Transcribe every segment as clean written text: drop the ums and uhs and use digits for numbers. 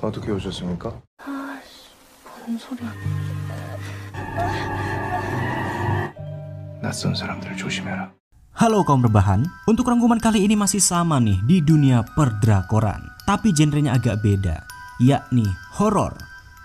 어떻게 오셨습니까? 뭔 소리야? 낯선 사람들 조심해라. Halo kaum rebahan, untuk rangkuman kali ini masih sama nih di dunia perdrakoran, tapi genrenya agak beda, yakni horor.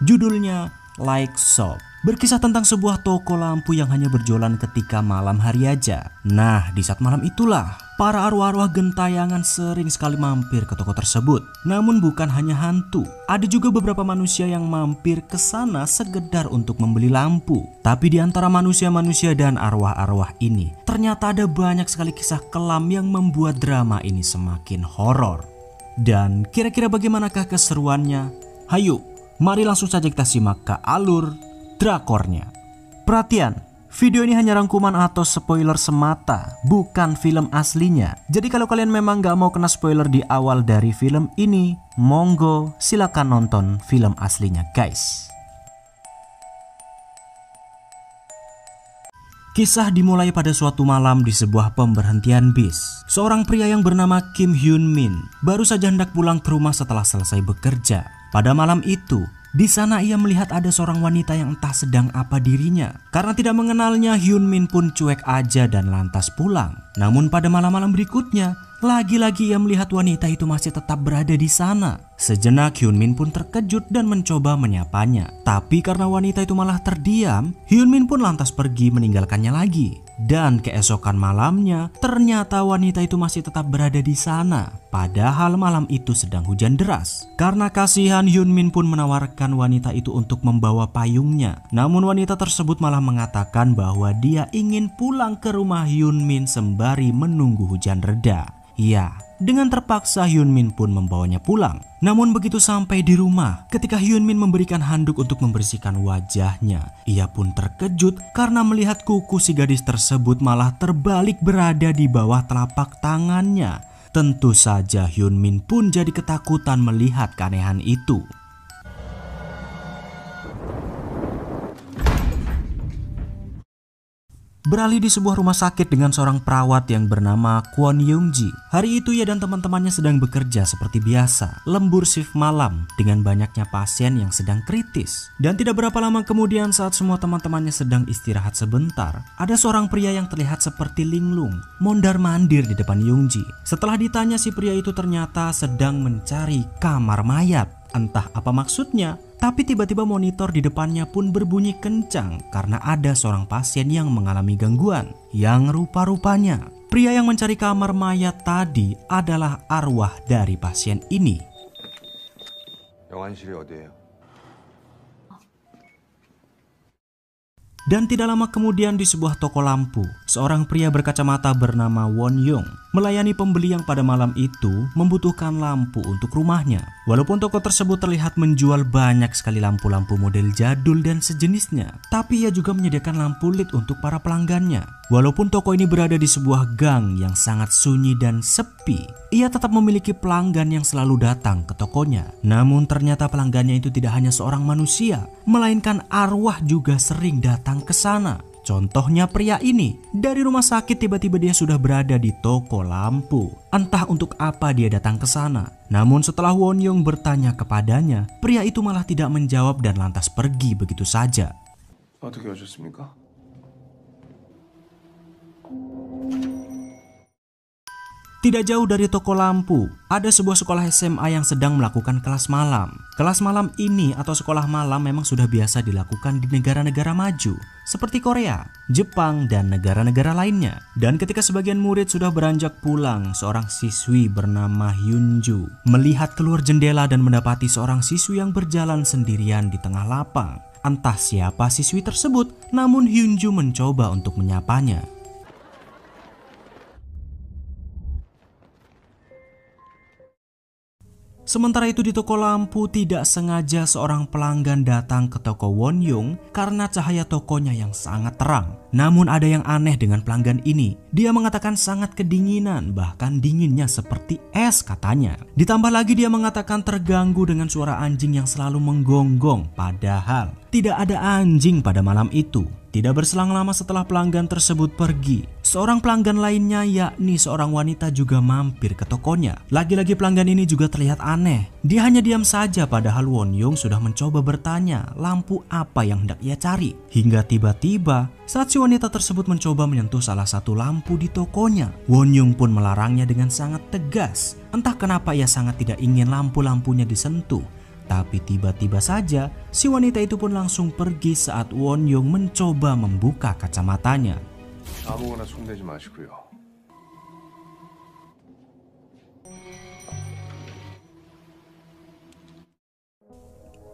Judulnya Like Shop. Berkisah tentang sebuah toko lampu yang hanya berjualan ketika malam hari aja. Nah, di saat malam itulah para arwah-arwah gentayangan sering sekali mampir ke toko tersebut. Namun bukan hanya hantu, ada juga beberapa manusia yang mampir ke sana sekedar untuk membeli lampu. Tapi di antara manusia-manusia dan arwah-arwah ini, ternyata ada banyak sekali kisah kelam yang membuat drama ini semakin horor. Dan kira-kira bagaimanakah keseruannya? Hayu, mari langsung saja kita simak ke alur drakornya. Perhatian, video ini hanya rangkuman atau spoiler semata, bukan film aslinya. Jadi kalau kalian memang gak mau kena spoiler di awal dari film ini, monggo silakan nonton film aslinya guys. Kisah dimulai pada suatu malam di sebuah pemberhentian bis. Seorang pria yang bernama Kim Hyun Min baru saja hendak pulang ke rumah setelah selesai bekerja. Pada malam itu, di sana ia melihat ada seorang wanita yang entah sedang apa dirinya. Karena tidak mengenalnya, Hyun Min pun cuek aja dan lantas pulang. Namun pada malam-malam berikutnya, lagi-lagi ia melihat wanita itu masih tetap berada di sana. Sejenak Hyun Min pun terkejut dan mencoba menyapanya. Tapi karena wanita itu malah terdiam, Hyun Min pun lantas pergi meninggalkannya lagi. Dan keesokan malamnya, ternyata wanita itu masih tetap berada di sana. Padahal malam itu sedang hujan deras. Karena kasihan, Hyun Min pun menawarkan wanita itu untuk membawa payungnya. Namun wanita tersebut malah mengatakan bahwa dia ingin pulang ke rumah Hyun Min sembari menunggu hujan reda. Ya, dengan terpaksa Hyun Min pun membawanya pulang. Namun begitu sampai di rumah, ketika Hyun Min memberikan handuk untuk membersihkan wajahnya, ia pun terkejut karena melihat kuku si gadis tersebut malah terbalik berada di bawah telapak tangannya. Tentu saja Hyun Min pun jadi ketakutan melihat keanehan itu. Beralih di sebuah rumah sakit dengan seorang perawat yang bernama Kwon Young Ji. Hari itu ia dan teman-temannya sedang bekerja seperti biasa, lembur shift malam dengan banyaknya pasien yang sedang kritis. Dan tidak berapa lama kemudian saat semua teman-temannya sedang istirahat sebentar, ada seorang pria yang terlihat seperti linglung mondar-mandir di depan Young Ji. Setelah ditanya, si pria itu ternyata sedang mencari kamar mayat. Entah apa maksudnya, tapi tiba-tiba monitor di depannya pun berbunyi kencang karena ada seorang pasien yang mengalami gangguan. Yang rupa-rupanya pria yang mencari kamar mayat tadi adalah arwah dari pasien ini. 영안실이 어디예요? Dan tidak lama kemudian di sebuah toko lampu, seorang pria berkacamata bernama Won Young melayani pembeli yang pada malam itu membutuhkan lampu untuk rumahnya. Walaupun toko tersebut terlihat menjual banyak sekali lampu-lampu model jadul dan sejenisnya, tapi ia juga menyediakan lampu LED untuk para pelanggannya. Walaupun toko ini berada di sebuah gang yang sangat sunyi dan sepi, ia tetap memiliki pelanggan yang selalu datang ke tokonya. Namun ternyata pelanggannya itu tidak hanya seorang manusia, melainkan arwah juga sering datang ke sana. Contohnya pria ini, dari rumah sakit tiba-tiba dia sudah berada di toko lampu. Entah untuk apa dia datang ke sana. Namun setelah Won Young bertanya kepadanya, pria itu malah tidak menjawab dan lantas pergi begitu saja. 어떻게 오셨습니까? Tidak jauh dari toko lampu, ada sebuah sekolah SMA yang sedang melakukan kelas malam. Kelas malam ini atau sekolah malam memang sudah biasa dilakukan di negara-negara maju, seperti Korea, Jepang, dan negara-negara lainnya. Dan ketika sebagian murid sudah beranjak pulang, seorang siswi bernama Hyunju melihat keluar jendela dan mendapati seorang siswi yang berjalan sendirian di tengah lapang. Entah siapa siswi tersebut, namun Hyunju mencoba untuk menyapanya. Sementara itu di toko lampu, tidak sengaja seorang pelanggan datang ke toko Won Young karena cahaya tokonya yang sangat terang. Namun ada yang aneh dengan pelanggan ini. Dia mengatakan sangat kedinginan, bahkan dinginnya seperti es katanya. Ditambah lagi dia mengatakan terganggu dengan suara anjing yang selalu menggonggong, padahal tidak ada anjing pada malam itu. Tidak berselang lama setelah pelanggan tersebut pergi, seorang pelanggan lainnya yakni seorang wanita juga mampir ke tokonya. Lagi-lagi pelanggan ini juga terlihat aneh. Dia hanya diam saja padahal Won Young sudah mencoba bertanya lampu apa yang hendak ia cari. Hingga tiba-tiba saat si wanita tersebut mencoba menyentuh salah satu lampu di tokonya, Won Young pun melarangnya dengan sangat tegas. Entah kenapa ia sangat tidak ingin lampu-lampunya disentuh. Tapi tiba-tiba saja si wanita itu pun langsung pergi saat Won Young mencoba membuka kacamatanya. 아무거나 손대지 마시고요.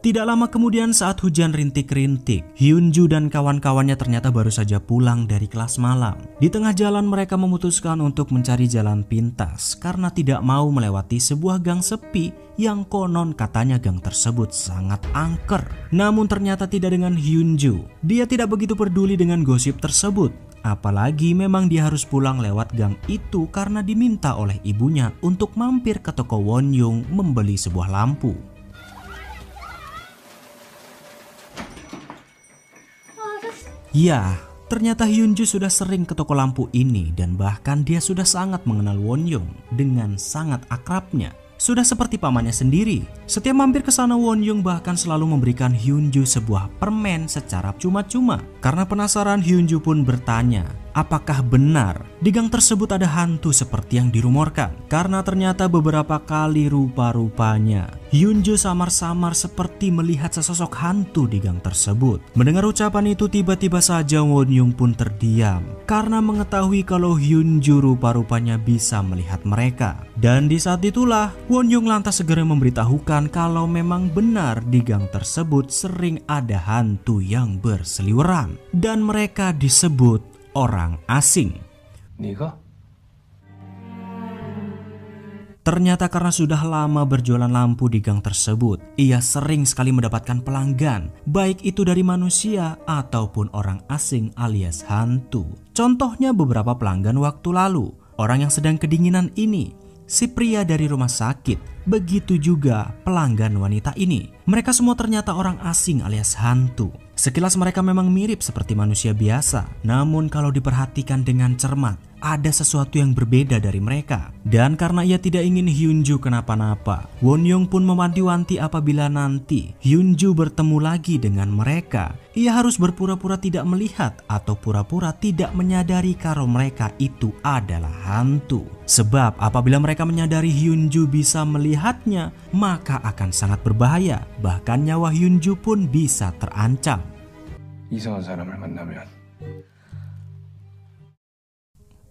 Tidak lama kemudian saat hujan rintik-rintik, Hyunju dan kawan-kawannya ternyata baru saja pulang dari kelas malam. Di tengah jalan mereka memutuskan untuk mencari jalan pintas karena tidak mau melewati sebuah gang sepi yang konon katanya gang tersebut sangat angker. Namun ternyata tidak dengan Hyunju. Dia tidak begitu peduli dengan gosip tersebut. Apalagi memang dia harus pulang lewat gang itu karena diminta oleh ibunya untuk mampir ke toko Won Young membeli sebuah lampu. Ya, ternyata Hyunju sudah sering ke toko lampu ini dan bahkan dia sudah sangat mengenal Won Young dengan sangat akrabnya. Sudah seperti pamannya sendiri. Setiap mampir ke sana Won Young bahkan selalu memberikan Hyunju sebuah permen secara cuma-cuma. Karena penasaran Hyunju pun bertanya, apakah benar di gang tersebut ada hantu seperti yang dirumorkan? Karena ternyata beberapa kali rupa-rupanya Hyunju samar-samar seperti melihat sesosok hantu di gang tersebut. Mendengar ucapan itu tiba-tiba saja Won Young pun terdiam karena mengetahui kalau Hyunju rupa-rupanya bisa melihat mereka. Dan di saat itulah Won Young lantas segera memberitahukan kalau memang benar di gang tersebut sering ada hantu yang berseliweran dan mereka disebut orang asing. 네가? Ternyata karena sudah lama berjualan lampu di gang tersebut, ia sering sekali mendapatkan pelanggan, baik itu dari manusia ataupun orang asing alias hantu. Contohnya beberapa pelanggan waktu lalu, orang yang sedang kedinginan ini, si pria dari rumah sakit, begitu juga pelanggan wanita ini. Mereka semua ternyata orang asing alias hantu. Sekilas mereka memang mirip seperti manusia biasa, namun kalau diperhatikan dengan cermat, ada sesuatu yang berbeda dari mereka. Dan karena ia tidak ingin Hyunju kenapa-napa, Won Young pun mewanti-wanti apabila nanti Hyunju bertemu lagi dengan mereka, ia harus berpura-pura tidak melihat atau pura-pura tidak menyadari kalau mereka itu adalah hantu. Sebab apabila mereka menyadari Hyunju bisa melihatnya, maka akan sangat berbahaya. Bahkan nyawa Hyunju pun bisa terancam. 이상한 사람을 만나면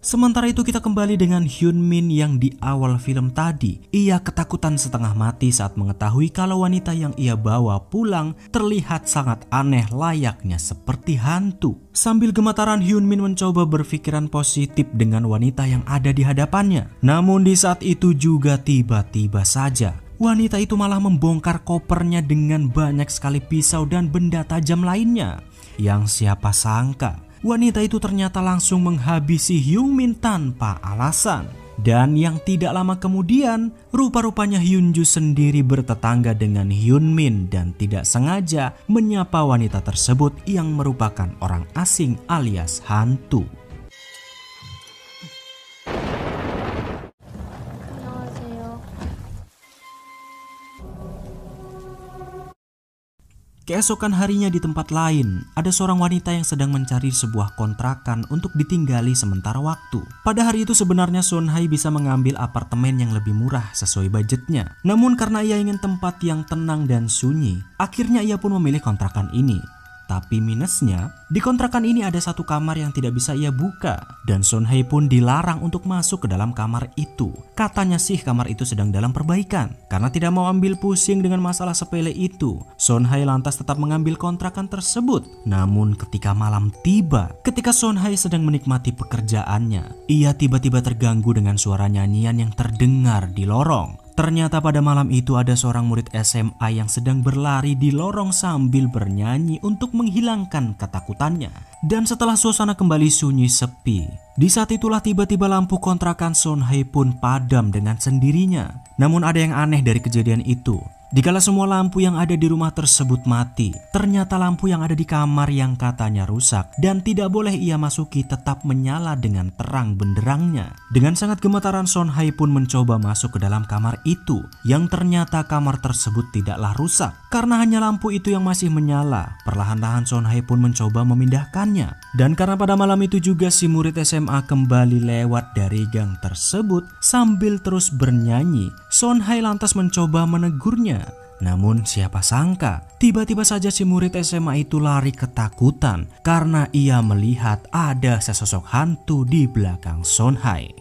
Sementara itu kita kembali dengan Hyun Min yang di awal film tadi. Ia ketakutan setengah mati saat mengetahui kalau wanita yang ia bawa pulang terlihat sangat aneh layaknya seperti hantu. Sambil gemetaran Hyun Min mencoba berpikiran positif dengan wanita yang ada di hadapannya. Namun di saat itu juga tiba-tiba saja wanita itu malah membongkar kopernya dengan banyak sekali pisau dan benda tajam lainnya. Yang siapa sangka wanita itu ternyata langsung menghabisi Hyun Min tanpa alasan. Dan yang tidak lama kemudian, rupa-rupanya Hyunju sendiri bertetangga dengan Hyun Min dan tidak sengaja menyapa wanita tersebut yang merupakan orang asing alias hantu. Keesokan harinya di tempat lain, ada seorang wanita yang sedang mencari sebuah kontrakan untuk ditinggali sementara waktu. Pada hari itu sebenarnya Son Hai bisa mengambil apartemen yang lebih murah sesuai budgetnya. Namun karena ia ingin tempat yang tenang dan sunyi, akhirnya ia pun memilih kontrakan ini. Tapi minusnya, di kontrakan ini ada satu kamar yang tidak bisa ia buka. Dan Son Hai pun dilarang untuk masuk ke dalam kamar itu. Katanya sih kamar itu sedang dalam perbaikan. Karena tidak mau ambil pusing dengan masalah sepele itu, Son Hai lantas tetap mengambil kontrakan tersebut. Namun ketika malam tiba, ketika Son Hai sedang menikmati pekerjaannya, ia tiba-tiba terganggu dengan suara nyanyian yang terdengar di lorong. Ternyata pada malam itu ada seorang murid SMA yang sedang berlari di lorong sambil bernyanyi untuk menghilangkan ketakutannya. Dan setelah suasana kembali sunyi sepi, di saat itulah tiba-tiba lampu kontrakan Son Hai pun padam dengan sendirinya. Namun ada yang aneh dari kejadian itu. Dikala semua lampu yang ada di rumah tersebut mati, ternyata lampu yang ada di kamar yang katanya rusak dan tidak boleh ia masuki tetap menyala dengan terang benderangnya. Dengan sangat gemetaran, Son Hai pun mencoba masuk ke dalam kamar itu, yang ternyata kamar tersebut tidaklah rusak karena hanya lampu itu yang masih menyala. Perlahan-lahan Son Hai pun mencoba memindahkannya, dan karena pada malam itu juga si murid SMA kembali lewat dari gang tersebut sambil terus bernyanyi, Son Hai lantas mencoba menegurnya. Namun siapa sangka, tiba-tiba saja si murid SMA itu lari ketakutan karena ia melihat ada sesosok hantu di belakang Son Hai.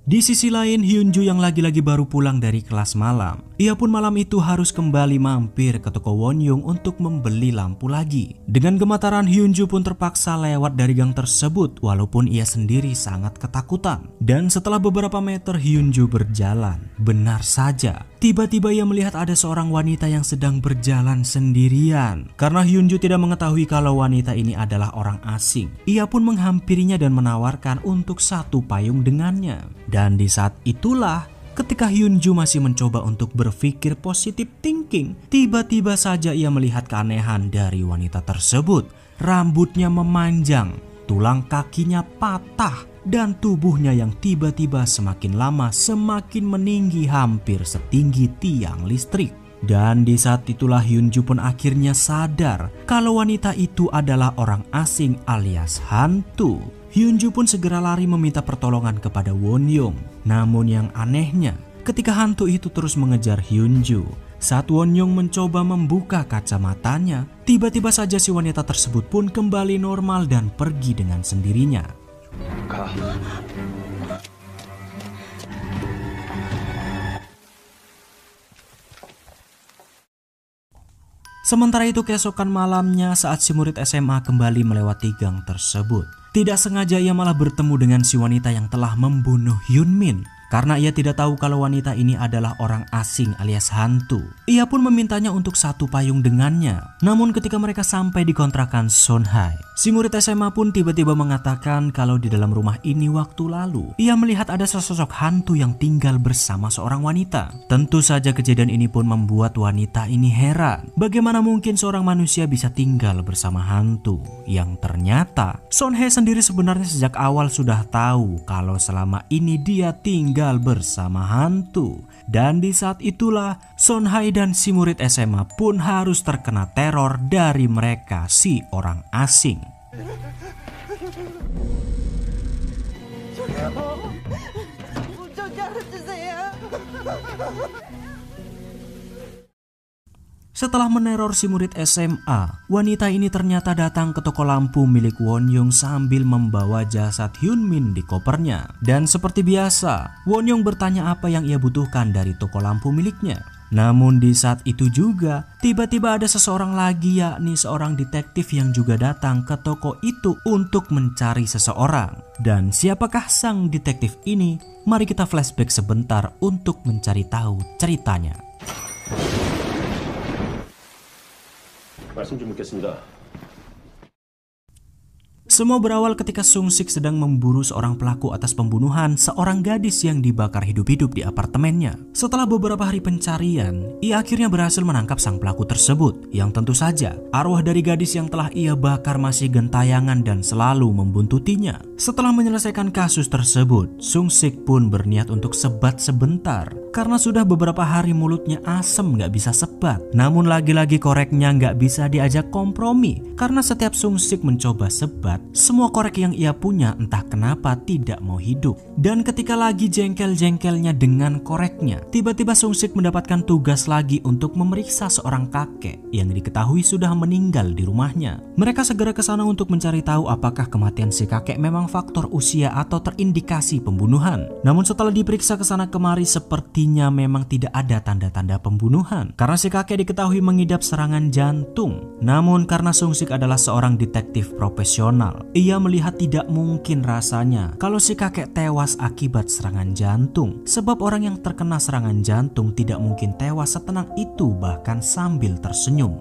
Di sisi lain, Hyunju yang lagi-lagi baru pulang dari kelas malam. Ia pun malam itu harus kembali mampir ke toko Wonyung untuk membeli lampu lagi. Dengan gemetaran, Hyunju pun terpaksa lewat dari gang tersebut walaupun ia sendiri sangat ketakutan. Dan setelah beberapa meter Hyunju berjalan, benar saja tiba-tiba ia melihat ada seorang wanita yang sedang berjalan sendirian. Karena Hyunju tidak mengetahui kalau wanita ini adalah orang asing, ia pun menghampirinya dan menawarkan untuk satu payung dengannya. Dan di saat itulah ketika Hyunju masih mencoba untuk berpikir positif thinking, tiba-tiba saja ia melihat keanehan dari wanita tersebut. Rambutnya memanjang, tulang kakinya patah, dan tubuhnya yang tiba-tiba semakin lama semakin meninggi hampir setinggi tiang listrik. Dan di saat itulah Hyunju pun akhirnya sadar kalau wanita itu adalah orang asing alias hantu. Hyunju pun segera lari meminta pertolongan kepada Wonyung. Namun yang anehnya, ketika hantu itu terus mengejar Hyunju, saat Wonyung mencoba membuka kacamatanya, tiba-tiba saja si wanita tersebut pun kembali normal dan pergi dengan sendirinya. Sementara itu keesokan malamnya saat si murid SMA kembali melewati gang tersebut, tidak sengaja ia malah bertemu dengan si wanita yang telah membunuh Hyunmin. Karena ia tidak tahu kalau wanita ini adalah orang asing alias hantu, ia pun memintanya untuk satu payung dengannya. Namun ketika mereka sampai di kontrakan Son Hai, si murid SMA pun tiba-tiba mengatakan kalau di dalam rumah ini waktu lalu ia melihat ada sesosok hantu yang tinggal bersama seorang wanita. Tentu saja kejadian ini pun membuat wanita ini heran. Bagaimana mungkin seorang manusia bisa tinggal bersama hantu? Yang ternyata Son Hai sendiri sebenarnya sejak awal sudah tahu kalau selama ini dia tinggal bersama hantu. Dan di saat itulah Son Hai dan si murid SMA pun harus terkena teror dari mereka si orang asing. Setelah meneror si murid SMA, wanita ini ternyata datang ke toko lampu milik Wonyung sambil membawa jasad Hyunmin di kopernya. Dan seperti biasa, Wonyung bertanya apa yang ia butuhkan dari toko lampu miliknya. Namun di saat itu juga, tiba-tiba ada seseorang lagi, yakni seorang detektif yang juga datang ke toko itu untuk mencari seseorang. Dan siapakah sang detektif ini? Mari kita flashback sebentar untuk mencari tahu ceritanya. 말씀 좀 묻겠습니다. Semua berawal ketika Sung Sik sedang memburu seorang pelaku atas pembunuhan seorang gadis yang dibakar hidup-hidup di apartemennya. Setelah beberapa hari pencarian, ia akhirnya berhasil menangkap sang pelaku tersebut, yang tentu saja arwah dari gadis yang telah ia bakar masih gentayangan dan selalu membuntutinya. Setelah menyelesaikan kasus tersebut, Sung Sik pun berniat untuk sebat sebentar karena sudah beberapa hari mulutnya asem gak bisa sebat. Namun lagi-lagi koreknya gak bisa diajak kompromi karena setiap Sung Sik mencoba sebat, semua korek yang ia punya entah kenapa tidak mau hidup. Dan ketika lagi jengkel-jengkelnya dengan koreknya, tiba-tiba Sung Sik mendapatkan tugas lagi untuk memeriksa seorang kakek yang diketahui sudah meninggal di rumahnya. Mereka segera ke sana untuk mencari tahu apakah kematian si kakek memang faktor usia atau terindikasi pembunuhan. Namun setelah diperiksa ke sana kemari, sepertinya memang tidak ada tanda-tanda pembunuhan karena si kakek diketahui mengidap serangan jantung. Namun karena Sung Sik adalah seorang detektif profesional, ia melihat tidak mungkin rasanya kalau si kakek tewas akibat serangan jantung, sebab orang yang terkena serangan jantung tidak mungkin tewas setenang itu bahkan sambil tersenyum.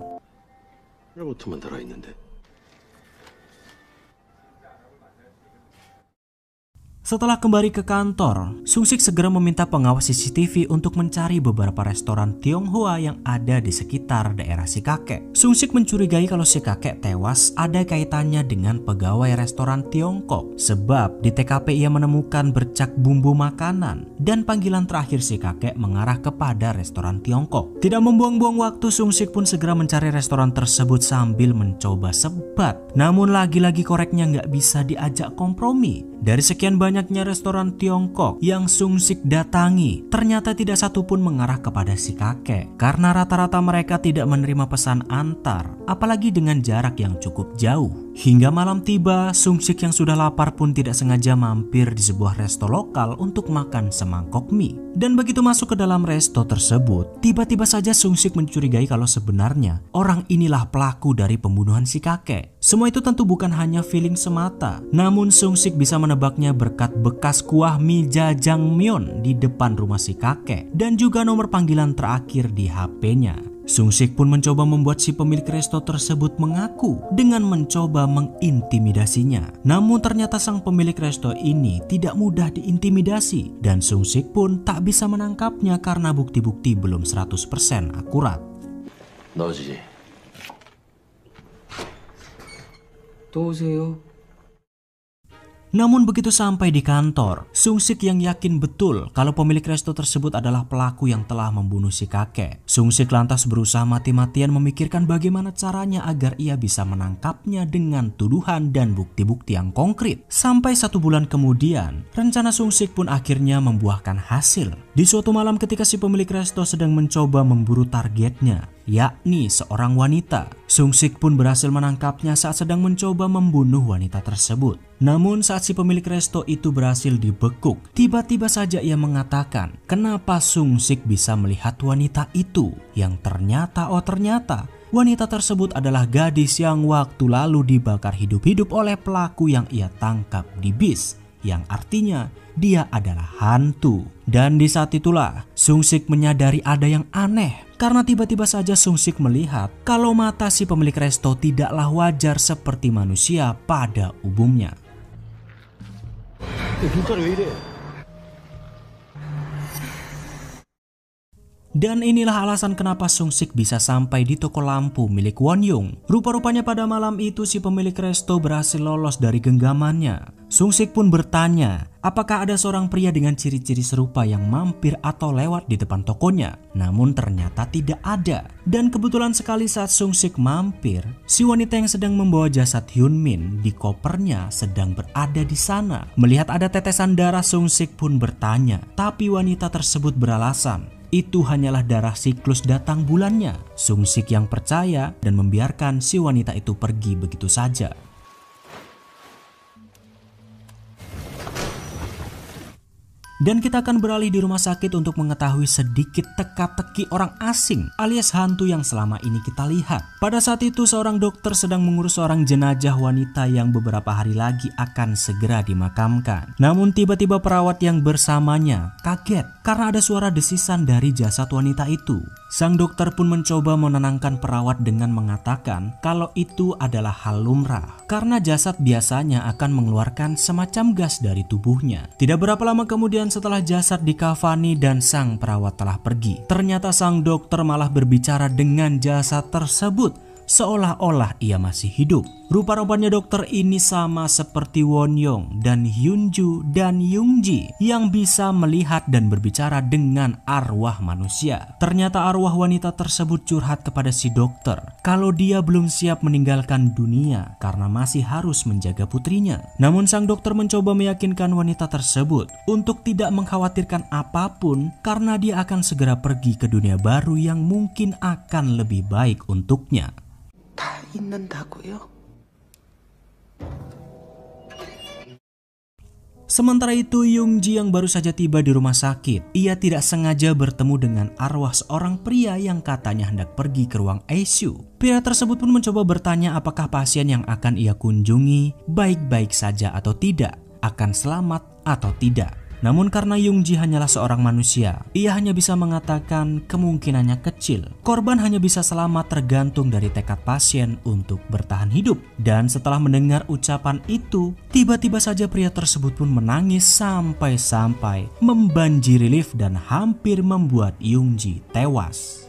Setelah kembali ke kantor, Sung-sik segera meminta pengawas CCTV untuk mencari beberapa restoran Tionghoa yang ada di sekitar daerah si kakek. Sung-sik mencurigai kalau si kakek tewas ada kaitannya dengan pegawai restoran Tiongkok, sebab di TKP ia menemukan bercak bumbu makanan dan panggilan terakhir si kakek mengarah kepada restoran Tiongkok. Tidak membuang-buang waktu, Sung-sik pun segera mencari restoran tersebut sambil mencoba sebat. Namun lagi-lagi koreknya nggak bisa diajak kompromi. Dari sekian banyaknya restoran Tiongkok yang Sung-sik datangi, ternyata tidak satu pun mengarah kepada si kakek karena rata-rata mereka tidak menerima pesan antar, apalagi dengan jarak yang cukup jauh. Hingga malam tiba, Sung-sik yang sudah lapar pun tidak sengaja mampir di sebuah resto lokal untuk makan semangkok mie. Dan begitu masuk ke dalam resto tersebut, tiba-tiba saja Sung-sik mencurigai kalau sebenarnya orang inilah pelaku dari pembunuhan si kakek. Semua itu tentu bukan hanya feeling semata, namun Sung-sik bisa menebaknya berkat bekas kuah mie jajangmyeon di depan rumah si kakek dan juga nomor panggilan terakhir di HP-nya. Sung-sik pun mencoba membuat si pemilik resto tersebut mengaku dengan mencoba mengintimidasinya. Namun ternyata sang pemilik resto ini tidak mudah diintimidasi dan Sung-sik pun tak bisa menangkapnya karena bukti-bukti belum 100% akurat. 너지. 또 오세요. Namun begitu sampai di kantor, Sung-sik yang yakin betul kalau pemilik resto tersebut adalah pelaku yang telah membunuh si kakek. Sung-sik lantas berusaha mati-matian memikirkan bagaimana caranya agar ia bisa menangkapnya dengan tuduhan dan bukti-bukti yang konkret. Sampai 1 bulan kemudian, rencana Sung-sik pun akhirnya membuahkan hasil. Di suatu malam ketika si pemilik resto sedang mencoba memburu targetnya, yakni seorang wanita, Sung-sik pun berhasil menangkapnya saat sedang mencoba membunuh wanita tersebut. Namun saat si pemilik resto itu berhasil dibekuk, tiba-tiba saja ia mengatakan kenapa Sung-sik bisa melihat wanita itu, yang ternyata wanita tersebut adalah gadis yang waktu lalu dibakar hidup-hidup oleh pelaku yang ia tangkap di bis, yang artinya dia adalah hantu. Dan di saat itulah Sung-sik menyadari ada yang aneh, karena tiba-tiba saja Sung-sik melihat kalau mata si pemilik resto tidaklah wajar seperti manusia pada umumnya. 눈깔이 왜 이래? Dan inilah alasan kenapa Sung-sik bisa sampai di toko lampu milik Won-young. Rupa-rupanya pada malam itu si pemilik resto berhasil lolos dari genggamannya. Sung-sik pun bertanya, apakah ada seorang pria dengan ciri-ciri serupa yang mampir atau lewat di depan tokonya? Namun ternyata tidak ada. Dan kebetulan sekali saat Sung-sik mampir, si wanita yang sedang membawa jasad Hyun-min di kopernya sedang berada di sana. Melihat ada tetesan darah, Sung-sik pun bertanya, tapi wanita tersebut beralasan itu hanyalah darah siklus datang bulannya. Sung-sik yang percaya dan membiarkan si wanita itu pergi begitu saja. Dan kita akan beralih di rumah sakit untuk mengetahui sedikit teka-teki orang asing alias hantu yang selama ini kita lihat. Pada saat itu seorang dokter sedang mengurus seorang jenazah wanita yang beberapa hari lagi akan segera dimakamkan. Namun tiba-tiba perawat yang bersamanya kaget karena ada suara desisan dari jasad wanita itu. Sang dokter pun mencoba menenangkan perawat dengan mengatakan kalau itu adalah hal lumrah karena jasad biasanya akan mengeluarkan semacam gas dari tubuhnya. Tidak berapa lama kemudian setelah jasad dikafani dan sang perawat telah pergi, ternyata sang dokter malah berbicara dengan jasad tersebut seolah-olah ia masih hidup. Rupa-rupanya dokter ini sama seperti Won-young dan Hyunju dan Youngji yang bisa melihat dan berbicara dengan arwah manusia. Ternyata arwah wanita tersebut curhat kepada si dokter kalau dia belum siap meninggalkan dunia karena masih harus menjaga putrinya. Namun sang dokter mencoba meyakinkan wanita tersebut untuk tidak mengkhawatirkan apapun karena dia akan segera pergi ke dunia baru yang mungkin akan lebih baik untuknya. 다 있는다고요? Sementara itu Youngji yang baru saja tiba di rumah sakit, ia tidak sengaja bertemu dengan arwah seorang pria yang katanya hendak pergi ke ruang ICU. Pria tersebut pun mencoba bertanya apakah pasien yang akan ia kunjungi baik-baik saja atau tidak, akan selamat atau tidak. Namun karena Young-ji hanyalah seorang manusia, ia hanya bisa mengatakan kemungkinannya kecil. Korban hanya bisa selamat tergantung dari tekad pasien untuk bertahan hidup. Dan setelah mendengar ucapan itu, tiba-tiba saja pria tersebut pun menangis sampai-sampai membanjiri lift dan hampir membuat Young-ji tewas.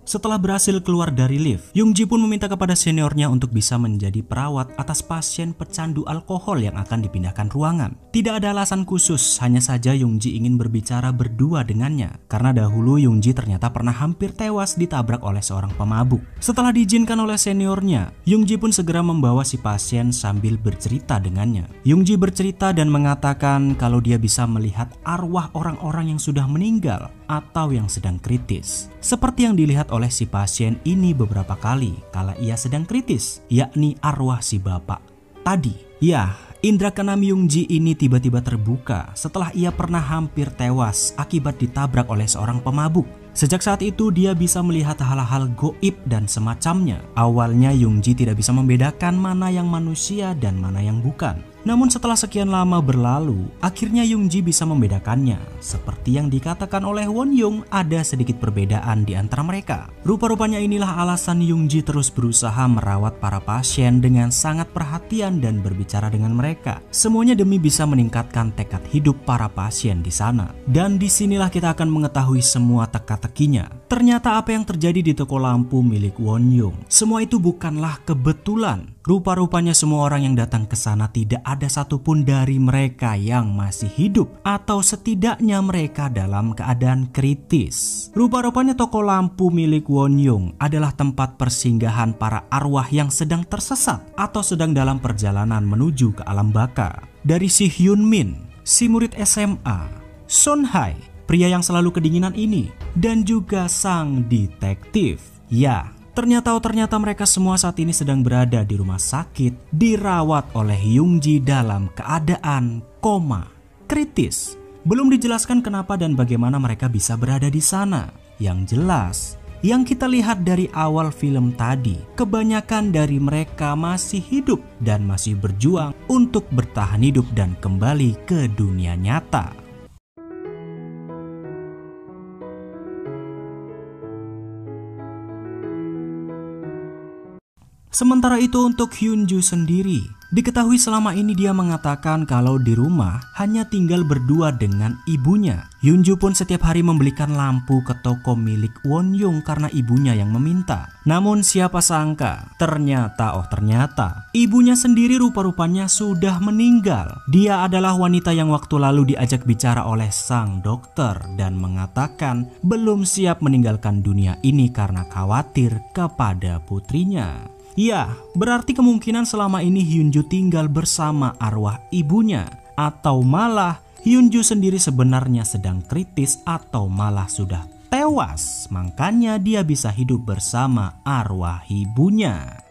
Setelah berhasil keluar dari lift, Young-ji pun meminta kepada seniornya untuk bisa menjadi perawat atas pasien pecandu alkohol yang akan dipindahkan ruangan. Tidak ada alasan khusus, hanya saja Young-ji ingin berbicara berdua dengannya. Karena dahulu Young-ji ternyata pernah hampir tewas ditabrak oleh seorang pemabuk. Setelah diizinkan oleh seniornya, Young-ji pun segera membawa si pasien sambil bercerita dengannya. Young-ji bercerita dan mengatakan kalau dia bisa melihat arwah orang-orang yang sudah meninggal atau yang sedang kritis. Seperti yang dilihat oleh si pasien ini beberapa kali kala ia sedang kritis, yakni arwah si bapak tadi. Ya, indra keenam Young-ji ini tiba-tiba terbuka setelah ia pernah hampir tewas akibat ditabrak oleh seorang pemabuk. Sejak saat itu dia bisa melihat hal-hal goib dan semacamnya. Awalnya Young-ji tidak bisa membedakan mana yang manusia dan mana yang bukan. Namun setelah sekian lama berlalu, akhirnya Young-ji bisa membedakannya. Seperti yang dikatakan oleh Won-young, ada sedikit perbedaan di antara mereka. Rupa-rupanya inilah alasan Young-ji terus berusaha merawat para pasien dengan sangat perhatian dan berbicara dengan mereka. Semuanya demi bisa meningkatkan tekad hidup para pasien di sana. Dan disinilah kita akan mengetahui semua teka-tekinya. Ternyata apa yang terjadi di toko lampu milik Won-young, semua itu bukanlah kebetulan. Rupa-rupanya semua orang yang datang ke sana tidak ada satupun dari mereka yang masih hidup, atau setidaknya mereka dalam keadaan kritis. Rupa-rupanya toko lampu milik Won-young adalah tempat persinggahan para arwah yang sedang tersesat atau sedang dalam perjalanan menuju ke alam baka. Dari si Hyun-min, si murid SMA, Son-hae, pria yang selalu kedinginan ini, dan juga sang detektif. Ya, ternyata mereka semua saat ini sedang berada di rumah sakit, dirawat oleh Young-ji dalam keadaan koma kritis. Belum dijelaskan kenapa dan bagaimana mereka bisa berada di sana. Yang jelas, yang kita lihat dari awal film tadi, kebanyakan dari mereka masih hidup dan masih berjuang untuk bertahan hidup dan kembali ke dunia nyata. Sementara itu untuk Hyun-ju sendiri, diketahui selama ini dia mengatakan kalau di rumah hanya tinggal berdua dengan ibunya. Hyun-ju pun setiap hari membelikan lampu ke toko milik Won-young karena ibunya yang meminta. Namun siapa sangka, ternyata ibunya sendiri rupa-rupanya sudah meninggal. Dia adalah wanita yang waktu lalu diajak bicara oleh sang dokter dan mengatakan belum siap meninggalkan dunia ini karena khawatir kepada putrinya. Ya, berarti kemungkinan selama ini Hyun-ju tinggal bersama arwah ibunya, atau malah Hyun-ju sendiri sebenarnya sedang kritis atau malah sudah tewas. Makanya dia bisa hidup bersama arwah ibunya.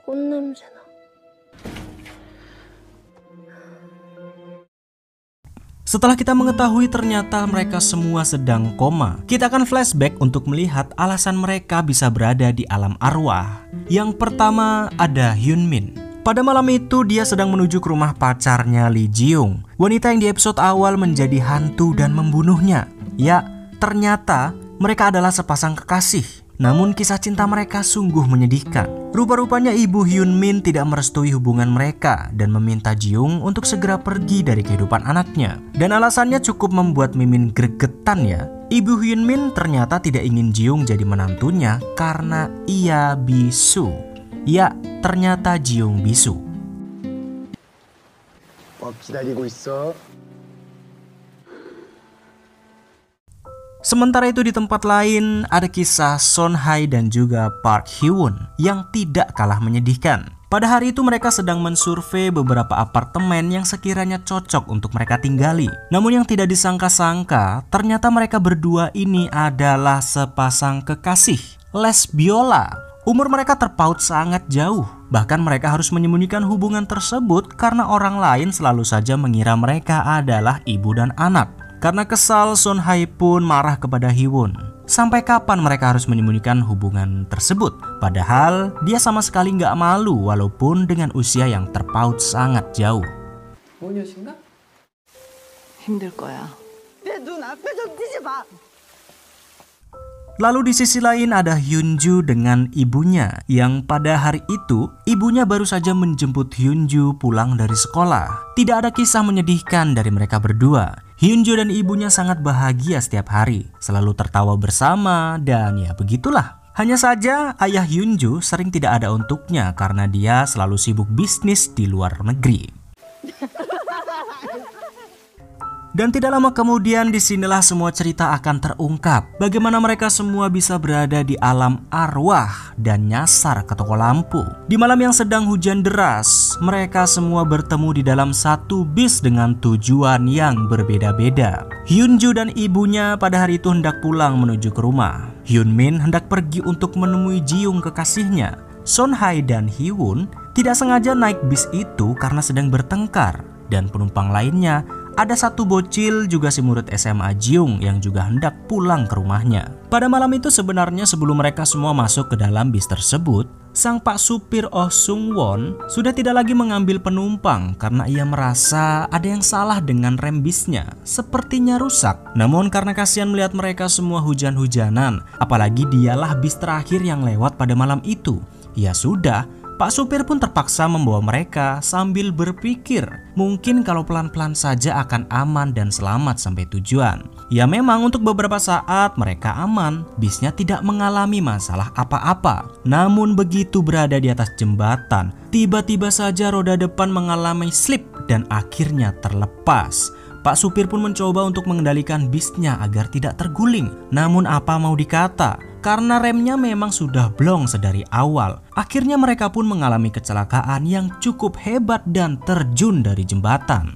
Setelah kita mengetahui ternyata mereka semua sedang koma, kita akan flashback untuk melihat alasan mereka bisa berada di alam arwah. Yang pertama ada Hyun-min. Pada malam itu dia sedang menuju ke rumah pacarnya Lee Ji-young, wanita yang di episode awal menjadi hantu dan membunuhnya. Ya, ternyata mereka adalah sepasang kekasih. Namun kisah cinta mereka sungguh menyedihkan. Rupa-rupanya ibu Hyun-min tidak merestui hubungan mereka dan meminta Ji-young untuk segera pergi dari kehidupan anaknya. Dan alasannya cukup membuat Mimin gregetan ya. Ibu Hyun-min ternyata tidak ingin Ji-young jadi menantunya karena ia bisu. Ya, ternyata Ji-young bisu. Sementara itu di tempat lain ada kisah Son-hae dan juga Park Hee-won yang tidak kalah menyedihkan. Pada hari itu mereka sedang mensurvei beberapa apartemen yang sekiranya cocok untuk mereka tinggali. Namun yang tidak disangka-sangka, ternyata mereka berdua ini adalah sepasang kekasih les biola. Umur mereka terpaut sangat jauh. Bahkan mereka harus menyembunyikan hubungan tersebut karena orang lain selalu saja mengira mereka adalah ibu dan anak. Karena kesal, Son-hae pun marah kepada Hee-won. Sampai kapan mereka harus menyembunyikan hubungan tersebut? Padahal dia sama sekali nggak malu walaupun dengan usia yang terpaut sangat jauh. 모녀신가? 힘들 거야. Lalu di sisi lain ada Hyunju dengan ibunya yang pada hari itu ibunya baru saja menjemput Hyunju pulang dari sekolah. Tidak ada kisah menyedihkan dari mereka berdua. Hyunju dan ibunya sangat bahagia setiap hari, selalu tertawa bersama dan ya begitulah. Hanya saja ayah Hyunju sering tidak ada untuknya karena dia selalu sibuk bisnis di luar negeri. Dan tidak lama kemudian disinilah semua cerita akan terungkap. Bagaimana mereka semua bisa berada di alam arwah dan nyasar ke toko lampu. Di malam yang sedang hujan deras, mereka semua bertemu di dalam satu bis dengan tujuan yang berbeda-beda. Hyunju dan ibunya pada hari itu hendak pulang menuju ke rumah. Hyunmin hendak pergi untuk menemui Jiung kekasihnya. Sonhae dan Hiwon tidak sengaja naik bis itu karena sedang bertengkar. Dan penumpang lainnya ada satu bocil juga si murid SMA Jiung yang juga hendak pulang ke rumahnya. Pada malam itu sebenarnya sebelum mereka semua masuk ke dalam bis tersebut, sang pak supir Oh Sung Won sudah tidak lagi mengambil penumpang karena ia merasa ada yang salah dengan rem bisnya, sepertinya rusak. Namun karena kasihan melihat mereka semua hujan-hujanan, apalagi dialah bis terakhir yang lewat pada malam itu, ya sudah, Pak supir pun terpaksa membawa mereka sambil berpikir mungkin kalau pelan-pelan saja akan aman dan selamat sampai tujuan. Ya memang untuk beberapa saat mereka aman, bisnya tidak mengalami masalah apa-apa. Namun begitu berada di atas jembatan, tiba-tiba saja roda depan mengalami slip dan akhirnya terlepas. Pak supir pun mencoba untuk mengendalikan bisnya agar tidak terguling. Namun apa mau dikata, karena remnya memang sudah blong sedari awal. Akhirnya mereka pun mengalami kecelakaan yang cukup hebat dan terjun dari jembatan.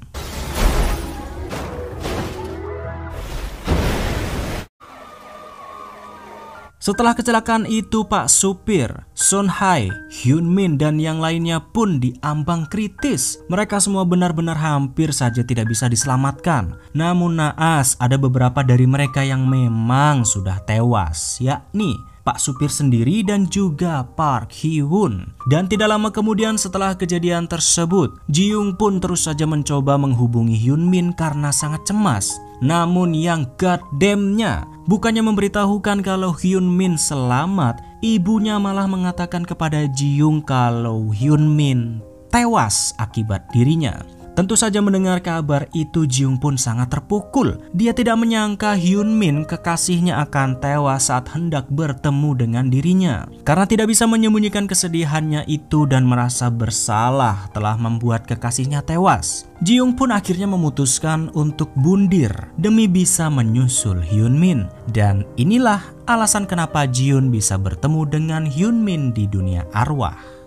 Setelah kecelakaan itu, Pak supir, Sonhae, Hyunmin dan yang lainnya pun diambang kritis. Mereka semua benar-benar hampir saja tidak bisa diselamatkan. Namun naas ada beberapa dari mereka yang memang sudah tewas, yakni Pak supir sendiri dan juga Park Hee-woon. Dan tidak lama kemudian setelah kejadian tersebut, Jiung pun terus saja mencoba menghubungi Hyunmin karena sangat cemas. Namun yang goddamn-nya, bukannya memberitahukan kalau Hyunmin selamat, ibunya malah mengatakan kepada Jiung kalau Hyunmin tewas akibat dirinya. Tentu saja mendengar kabar itu Jiung pun sangat terpukul. Dia tidak menyangka Hyunmin kekasihnya akan tewas saat hendak bertemu dengan dirinya. Karena tidak bisa menyembunyikan kesedihannya itu dan merasa bersalah telah membuat kekasihnya tewas, Jiung pun akhirnya memutuskan untuk bundir demi bisa menyusul Hyunmin. Dan inilah alasan kenapa Jiun bisa bertemu dengan Hyunmin di dunia arwah.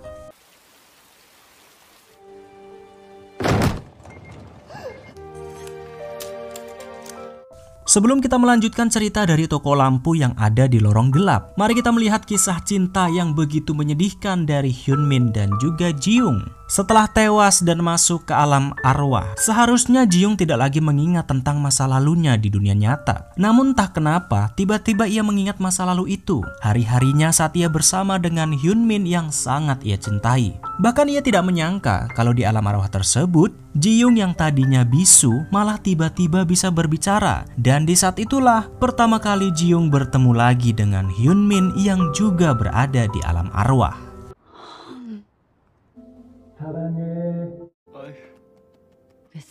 Sebelum kita melanjutkan cerita dari toko lampu yang ada di lorong gelap, mari kita melihat kisah cinta yang begitu menyedihkan dari Hyunmin dan juga Jiung. Setelah tewas dan masuk ke alam arwah, seharusnya Jiung tidak lagi mengingat tentang masa lalunya di dunia nyata. Namun entah kenapa, tiba-tiba ia mengingat masa lalu itu. Hari-harinya saat ia bersama dengan Hyunmin yang sangat ia cintai. Bahkan ia tidak menyangka kalau di alam arwah tersebut, Jiung yang tadinya bisu malah tiba-tiba bisa berbicara. Dan di saat itulah pertama kali Jiung bertemu lagi dengan Hyunmin yang juga berada di alam arwah.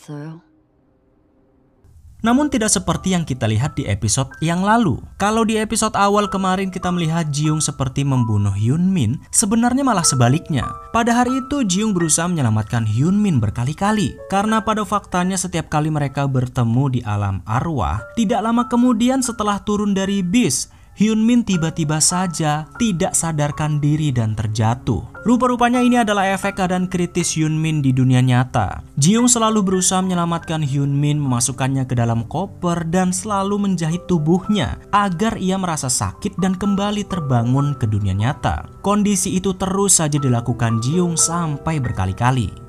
됐어요? Namun tidak seperti yang kita lihat di episode yang lalu. Kalau di episode awal kemarin kita melihat Jiung seperti membunuh Hyunmin, sebenarnya malah sebaliknya. Pada hari itu Jiung berusaha menyelamatkan Hyunmin berkali-kali. Karena pada faktanya setiap kali mereka bertemu di alam arwah, tidak lama kemudian setelah turun dari bis, Hyunmin tiba-tiba saja tidak sadarkan diri dan terjatuh. Rupa-rupanya ini adalah efek keadaan kritis Hyunmin di dunia nyata. Jiung selalu berusaha menyelamatkan Hyunmin, memasukkannya ke dalam koper dan selalu menjahit tubuhnya agar ia merasa sakit dan kembali terbangun ke dunia nyata. Kondisi itu terus saja dilakukan Jiung sampai berkali-kali.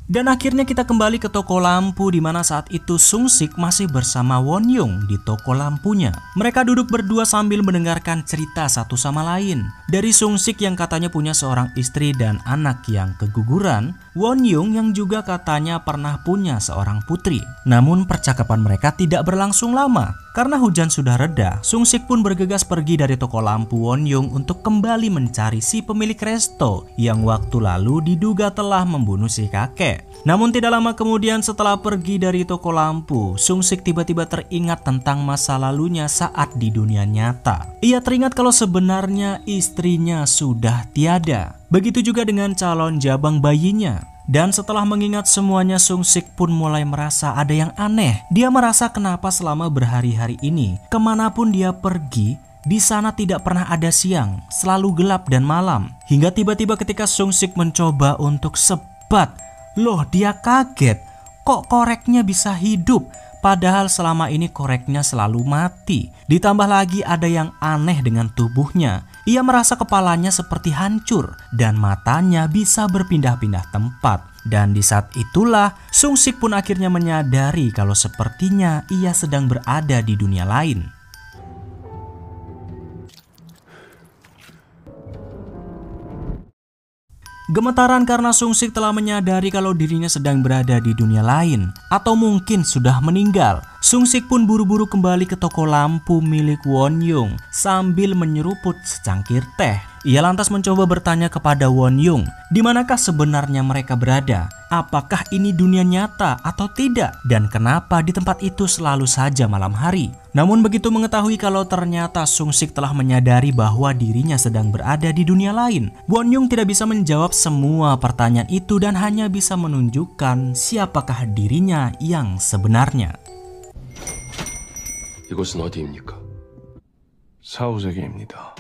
Dan akhirnya kita kembali ke toko lampu di mana saat itu Sung Sik masih bersama Won Young di toko lampunya. Mereka duduk berdua sambil mendengarkan cerita satu sama lain. Dari Sung Sik yang katanya punya seorang istri dan anak yang keguguran, Won Young yang juga katanya pernah punya seorang putri. Namun percakapan mereka tidak berlangsung lama. Karena hujan sudah reda, Sung Sik pun bergegas pergi dari toko lampu Won Young untuk kembali mencari si pemilik resto yang waktu lalu diduga telah membunuh si kakek. Namun tidak lama kemudian setelah pergi dari toko lampu, Sung Sik tiba-tiba teringat tentang masa lalunya saat di dunia nyata. Ia teringat kalau sebenarnya istrinya sudah tiada. Begitu juga dengan calon jabang bayinya. Dan setelah mengingat semuanya, Sung Sik pun mulai merasa ada yang aneh. Dia merasa kenapa selama berhari-hari ini, kemanapun dia pergi, di sana tidak pernah ada siang, selalu gelap dan malam. Hingga tiba-tiba ketika Sung Sik mencoba untuk sebat, loh dia kaget, kok koreknya bisa hidup? Padahal selama ini koreknya selalu mati. Ditambah lagi ada yang aneh dengan tubuhnya. Ia merasa kepalanya seperti hancur dan matanya bisa berpindah-pindah tempat. Dan di saat itulah Sung Sik pun akhirnya menyadari kalau sepertinya ia sedang berada di dunia lain. Gemetaran karena Sung Sik telah menyadari kalau dirinya sedang berada di dunia lain atau mungkin sudah meninggal. Sung Sik pun buru-buru kembali ke toko lampu milik Won Young sambil menyeruput secangkir teh. Ia lantas mencoba bertanya kepada Won Young, di manakah sebenarnya mereka berada? Apakah ini dunia nyata atau tidak? Dan kenapa di tempat itu selalu saja malam hari? Namun begitu mengetahui kalau ternyata Sung Sik telah menyadari bahwa dirinya sedang berada di dunia lain, Won Young tidak bisa menjawab semua pertanyaan itu dan hanya bisa menunjukkan siapakah dirinya yang sebenarnya. 이곳은 어디입니까? 사후세계입니다.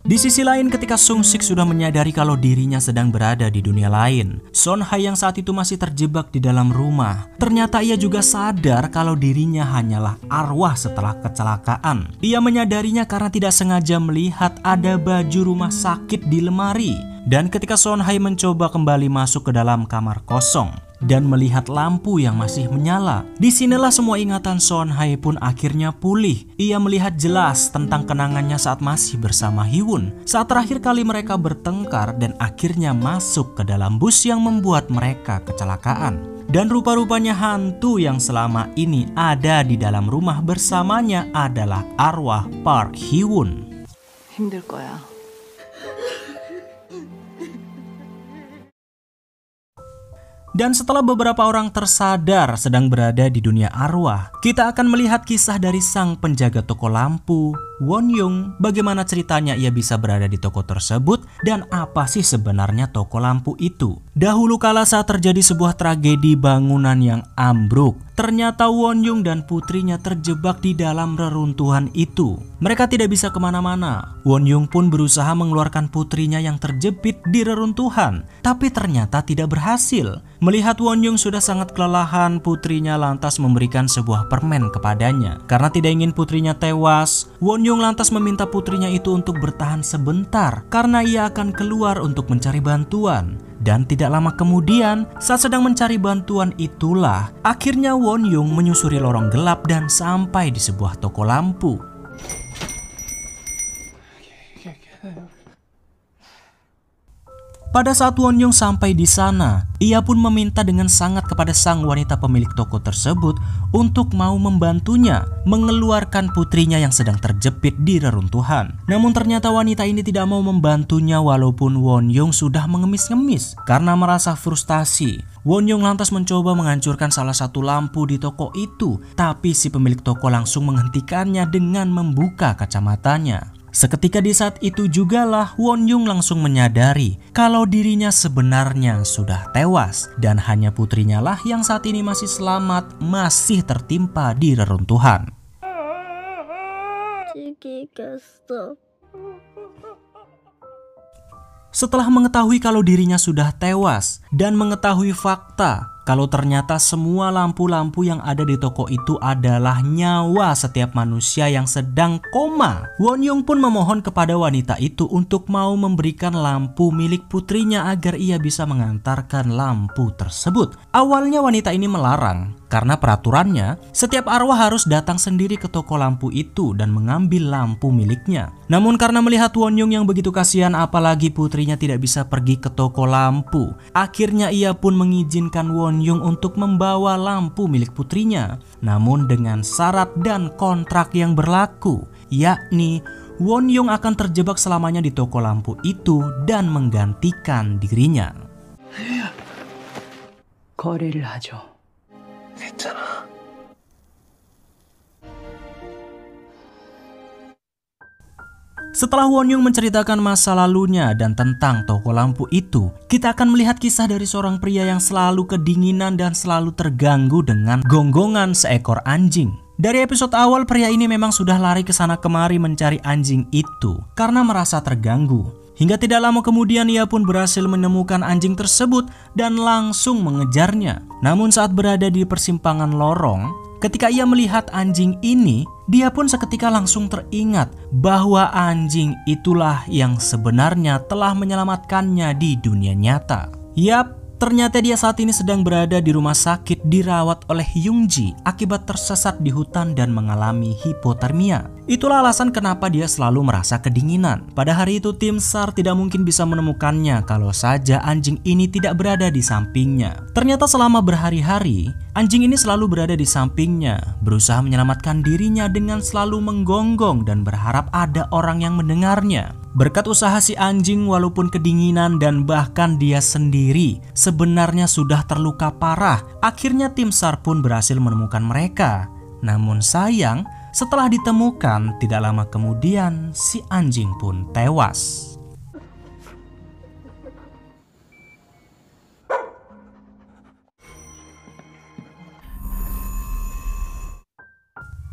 Di sisi lain ketika Sung Sik sudah menyadari kalau dirinya sedang berada di dunia lain, Son Hai yang saat itu masih terjebak di dalam rumah, ternyata ia juga sadar kalau dirinya hanyalah arwah setelah kecelakaan. Ia menyadarinya karena tidak sengaja melihat ada baju rumah sakit di lemari. Dan ketika Son Hai mencoba kembali masuk ke dalam kamar kosong dan melihat lampu yang masih menyala, disinilah semua ingatan Son Hai pun akhirnya pulih. Ia melihat jelas tentang kenangannya saat masih bersama Hyewon, saat terakhir kali mereka bertengkar dan akhirnya masuk ke dalam bus yang membuat mereka kecelakaan. Dan rupa-rupanya hantu yang selama ini ada di dalam rumah bersamanya adalah arwah Park Hyewon. 힘들 거야. Dan setelah beberapa orang tersadar sedang berada di dunia arwah, kita akan melihat kisah dari sang penjaga toko lampu, Won Young, bagaimana ceritanya ia bisa berada di toko tersebut dan apa sih sebenarnya toko lampu itu. Dahulu kala saat terjadi sebuah tragedi bangunan yang ambruk, ternyata Won Young dan putrinya terjebak di dalam reruntuhan itu. Mereka tidak bisa kemana-mana. Won Young pun berusaha mengeluarkan putrinya yang terjepit di reruntuhan, tapi ternyata tidak berhasil. Melihat Won Young sudah sangat kelelahan, putrinya lantas memberikan sebuah permen kepadanya. Karena tidak ingin putrinya tewas, Won Young lantas meminta putrinya itu untuk bertahan sebentar karena ia akan keluar untuk mencari bantuan. Dan tidak lama kemudian, saat sedang mencari bantuan itulah, akhirnya Won Young menyusuri lorong gelap dan sampai di sebuah toko lampu. Pada saat Won Young sampai di sana, ia pun meminta dengan sangat kepada sang wanita pemilik toko tersebut untuk mau membantunya mengeluarkan putrinya yang sedang terjepit di reruntuhan. Namun ternyata wanita ini tidak mau membantunya walaupun Won Young sudah mengemis-ngemis karena merasa frustasi. Won Young lantas mencoba menghancurkan salah satu lampu di toko itu, tapi si pemilik toko langsung menghentikannya dengan membuka kacamatanya. Seketika di saat itu jugalah Won Young langsung menyadari kalau dirinya sebenarnya sudah tewas dan hanya putrinya lah yang saat ini masih selamat, masih tertimpa di reruntuhan. Setelah mengetahui kalau dirinya sudah tewas dan mengetahui fakta kalau ternyata semua lampu-lampu yang ada di toko itu adalah nyawa setiap manusia yang sedang koma. Won Young pun memohon kepada wanita itu untuk mau memberikan lampu milik putrinya agar ia bisa mengantarkan lampu tersebut. Awalnya wanita ini melarang karena peraturannya setiap arwah harus datang sendiri ke toko lampu itu dan mengambil lampu miliknya. Namun karena melihat Won Young yang begitu kasihan apalagi putrinya tidak bisa pergi ke toko lampu, akhirnya ia pun mengizinkan Won Young untuk membawa lampu milik putrinya. Namun dengan syarat dan kontrak yang berlaku, yakni Won Young akan terjebak selamanya di toko lampu itu dan menggantikan dirinya. 거래를 하죠. 됐잖아. Setelah Won Young menceritakan masa lalunya dan tentang toko lampu itu, kita akan melihat kisah dari seorang pria yang selalu kedinginan dan selalu terganggu dengan gonggongan seekor anjing. Dari episode awal, pria ini memang sudah lari ke sana kemari mencari anjing itu karena merasa terganggu. Hingga tidak lama kemudian ia pun berhasil menemukan anjing tersebut dan langsung mengejarnya. Namun saat berada di persimpangan lorong, ketika ia melihat anjing ini, dia pun seketika langsung teringat bahwa anjing itulah yang sebenarnya telah menyelamatkannya di dunia nyata. Yap, ternyata dia saat ini sedang berada di rumah sakit dirawat oleh Young-ji akibat tersesat di hutan dan mengalami hipotermia. Itulah alasan kenapa dia selalu merasa kedinginan. Pada hari itu tim SAR tidak mungkin bisa menemukannya kalau saja anjing ini tidak berada di sampingnya. Ternyata selama berhari-hari, anjing ini selalu berada di sampingnya, berusaha menyelamatkan dirinya dengan selalu menggonggong dan berharap ada orang yang mendengarnya. Berkat usaha si anjing walaupun kedinginan dan bahkan dia sendiri sebenarnya sudah terluka parah, akhirnya tim SAR pun berhasil menemukan mereka. Namun sayang, setelah ditemukan tidak lama kemudian si anjing pun tewas.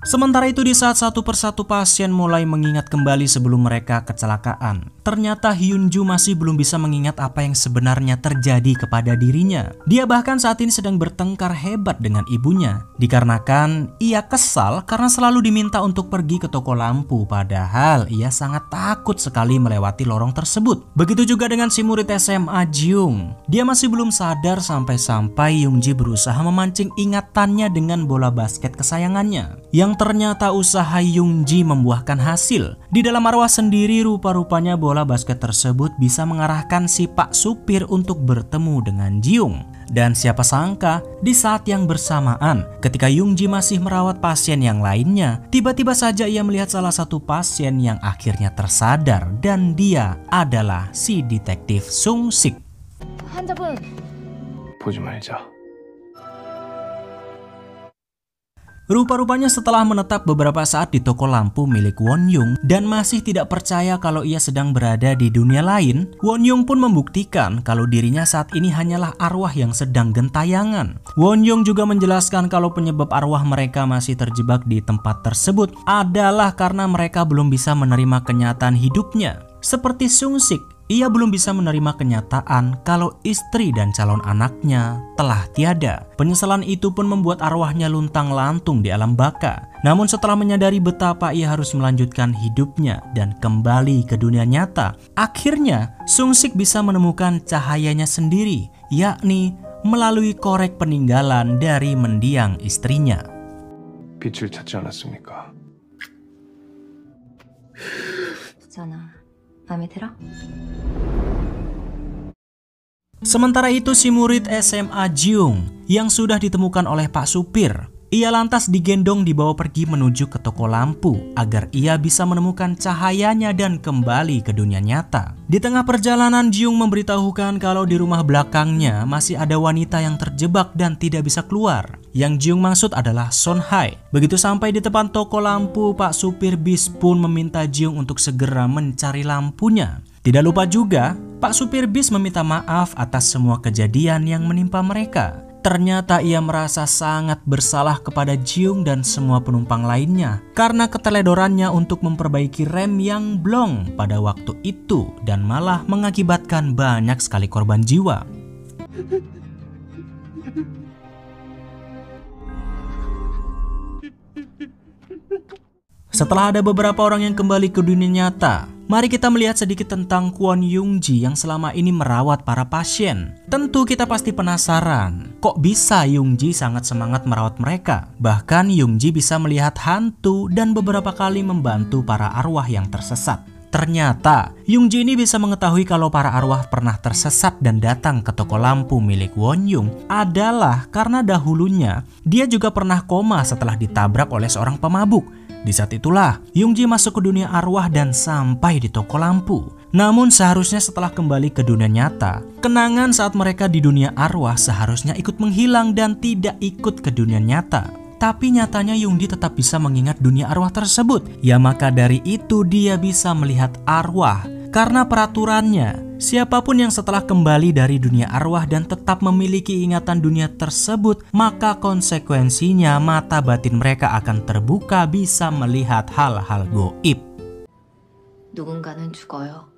Sementara itu di saat satu persatu pasien mulai mengingat kembali sebelum mereka kecelakaan, ternyata Hyunju masih belum bisa mengingat apa yang sebenarnya terjadi kepada dirinya. Dia bahkan saat ini sedang bertengkar hebat dengan ibunya, dikarenakan ia kesal karena selalu diminta untuk pergi ke toko lampu, padahal ia sangat takut sekali melewati lorong tersebut. Begitu juga dengan si murid SMA Jiung. Dia masih belum sadar sampai-sampai Young-ji berusaha memancing ingatannya dengan bola basket kesayangannya, yang ternyata usaha Young-ji membuahkan hasil. Di dalam arwah sendiri rupa-rupanya bola basket tersebut bisa mengarahkan si Pak Supir untuk bertemu dengan Jiung. Dan siapa sangka di saat yang bersamaan ketika Young-ji masih merawat pasien yang lainnya, tiba-tiba saja ia melihat salah satu pasien yang akhirnya tersadar dan dia adalah si detektif Sung-sik. 환자분 보지 말자. Rupa-rupanya setelah menetap beberapa saat di toko lampu milik Won Young dan masih tidak percaya kalau ia sedang berada di dunia lain, Won Young pun membuktikan kalau dirinya saat ini hanyalah arwah yang sedang gentayangan. Won Young juga menjelaskan kalau penyebab arwah mereka masih terjebak di tempat tersebut adalah karena mereka belum bisa menerima kenyataan hidupnya. Seperti Sung-sik, ia belum bisa menerima kenyataan kalau istri dan calon anaknya telah tiada. Penyesalan itu pun membuat arwahnya luntang-lantung di alam baka. Namun setelah menyadari betapa ia harus melanjutkan hidupnya dan kembali ke dunia nyata, akhirnya Sung-sik bisa menemukan cahayanya sendiri, yakni melalui korek peninggalan dari mendiang istrinya. 빛을 찾지 않았습니까? 있잖아. 마음에 들어? Sementara itu si murid SMA Jiung yang sudah ditemukan oleh Pak Supir, ia lantas digendong dibawa pergi menuju ke toko lampu agar ia bisa menemukan cahayanya dan kembali ke dunia nyata. Di tengah perjalanan Jiung memberitahukan kalau di rumah belakangnya masih ada wanita yang terjebak dan tidak bisa keluar. Yang Jiung maksud adalah Son Hai. Begitu sampai di depan toko lampu, Pak Supir bis pun meminta Jiung untuk segera mencari lampunya. Tidak lupa juga, Pak Supir bis meminta maaf atas semua kejadian yang menimpa mereka. Ternyata ia merasa sangat bersalah kepada Jiung dan semua penumpang lainnya karena keteledorannya untuk memperbaiki rem yang blong pada waktu itu dan malah mengakibatkan banyak sekali korban jiwa. Setelah ada beberapa orang yang kembali ke dunia nyata, mari kita melihat sedikit tentang Kwon Yung Ji yang selama ini merawat para pasien. Tentu kita pasti penasaran, kok bisa Yung Ji sangat semangat merawat mereka? Bahkan Yung Ji bisa melihat hantu dan beberapa kali membantu para arwah yang tersesat. Ternyata, Yung Ji ini bisa mengetahui kalau para arwah pernah tersesat dan datang ke toko lampu milik Won Yung adalah karena dahulunya dia juga pernah koma setelah ditabrak oleh seorang pemabuk. Di saat itulah, Yung Ji masuk ke dunia arwah dan sampai di toko lampu. Namun seharusnya setelah kembali ke dunia nyata, kenangan saat mereka di dunia arwah seharusnya ikut menghilang dan tidak ikut ke dunia nyata. Tapi nyatanya Yung Ji tetap bisa mengingat dunia arwah tersebut. Ya maka dari itu dia bisa melihat arwah. Karena peraturannya, siapapun yang setelah kembali dari dunia arwah dan tetap memiliki ingatan dunia tersebut, maka konsekuensinya mata batin mereka akan terbuka bisa melihat hal-hal goib. 누군가는 죽어요.